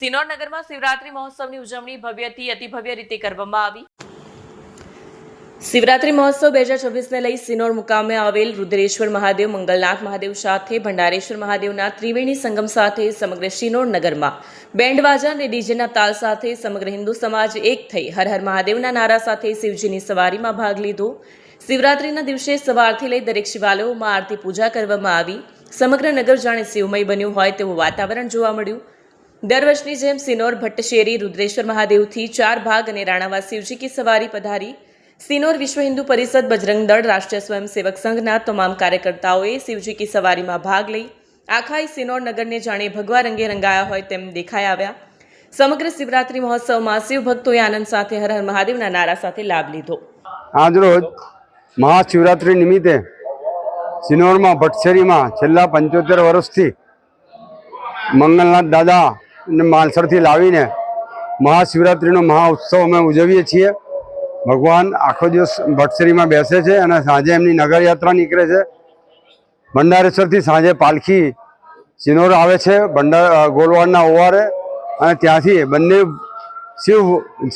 સિનોર નગરમાં શિવરાત્રી મહોત્સવની ઉજવણી ભવ્યથી અતિભવ્ય રીતે કરવામાં આવી। શિવરાત્રી મહોત્સવ 2026ને લઈ સિનોર મુકામે આવેલ રુદ્રેશ્વર મહાદેવ, મંગલનાથ મહાદેવ સાથે ભંડારેશ્વર મહાદેવના ત્રિવેણી સંગમ સાથે સમગ્ર સિનોર નગરમાં બેન્ડવાજા અને ડીજેના તાલ સાથે સમગ્ર હિન્દુ સમાજ એક થઈ હર હર મહાદેવના નારા સાથે શિવજીની સવારીમાં ભાગ લીધો। શિવરાત્રીના દિવસે સવારથી લઈ દરેક શિવાલયોમાં આરતી પૂજા કરવામાં આવી। સમગ્ર નગર જાણે શિવમય બન્યું હોય તેવું વાતાવરણ જોવા મળ્યું। દર વર્ષની જેમ સિનોર ભટ્ટશેરી રુદ્રેશ્વર મહાદેવથી 4 ભાગ અને રાણાવા શિવજી કી સવારી પધારી। સિનોર વિશ્વ હિન્દુ પરિષદ, બજરંગ દળ, રાષ્ટ્રીય સ્વયંસેવક સંઘના તમામ કાર્યકર્તાઓએ શિવજી કી સવારીમાં ભાગ લઈ આખા સિનોર નગરને જાણે ભગવા રંગે રંગાયા હોય તેમ દેખાઈ આવ્યા। સમગ્ર શિવરાત્રી મહોત્સવમાં શિવ ભક્તોએ આનંદ સાથે હર હર મહાદેવના નારા સાથે લાભ લીધો। આજરોજ મહાશિવરાત્રી નિમિત્તે સિનોરમાં ભટ્ટશેરીમાં છેલ્લા 75 વર્ષથી મંગલનાથ દાદા ને માલસરથી લાવીને મહાશિવરાત્રિનો મહાઉત્સવ અમે ઉજવીએ છીએ। ભગવાન આખો દિવસ ભટ્ટશેરીમાં બેસે છે અને સાંજે એમની નગરયાત્રા નીકળે છે। ભંડારેશ્વરથી સાંજે પાલખી સિનોર આવે છે ગોલવાડના ઓવારે, અને ત્યાંથી બંને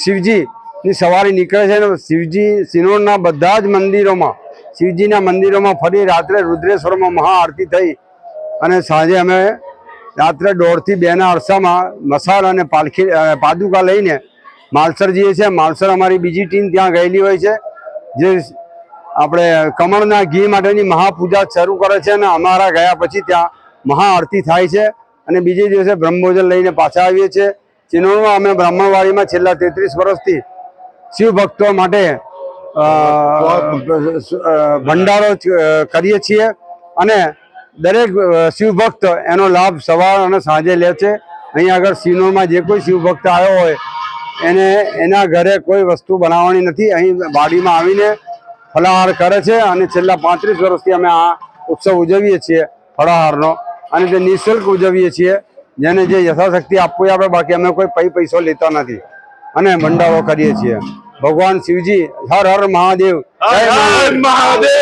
શિવજીની સવારી નીકળે છે। શિવજી સિનોરના બધા જ મંદિરોમાં, શિવજીના મંદિરોમાં ફરી રાત્રે રુદ્રેશ્વરમાં મહાઆરતી થઈ અને સાંજે અમે રાત્રે 1:30 થી 2ના અરસામાં મસાલ અને પાદુકા લઈને માલસર જઈએ છીએ। માલસર અમારી બીજી ટીમ ત્યાં ગયેલી હોય છે, જે આપણે કમળના ઘી માટેની મહાપૂજા શરૂ કરે છે અને અમારા ગયા પછી ત્યાં મહાઆરતી થાય છે અને બીજે દિવસે બ્રહ્મભોજન લઈને પાછા આવીએ છીએ। સિનોરમાં અમે બ્રાહ્મણવાડીમાં છેલ્લા 33 વર્ષથી શિવ ભક્તો માટે ભંડારો કરીએ છીએ અને દરેક શિવભક્ત એનો લાભ સવાર અને સાંજે લે છે। અહીંયા આગળ સિનોરમાં જે કોઈ શિવભક્ત આવ્યો હોય એને એના ઘરે કોઈ વસ્તુ બનાવવાની નથી, અહીં વાડીમાં આવીને ફલાહાર કરે છે અને છેલ્લા 35 વર્ષથી અમે આ ઉત્સવ ઉજવીએ છીએ ફળાહારનો, અને તે નિઃશુલ્ક ઉજવીએ છીએ। જેને જે યથાશક્તિ આપવું આપણે, બાકી અમે કોઈ પૈસો લેતા નથી અને ભંડારો કરીએ છીએ। ભગવાન શિવજી હર હર મહાદેવ, જય મહાદેવ,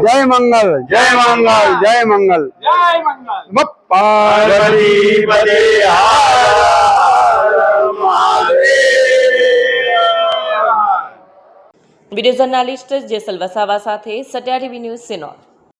જય મંગલ, જય મંગલ, જય મંગલ, જય મંગલ। પાર્વતી પદે વિડીયો જર્નાલિસ્ટ જેસલ વસાવા સાથે સત્યા ટીવી ન્યૂઝ સિનોર।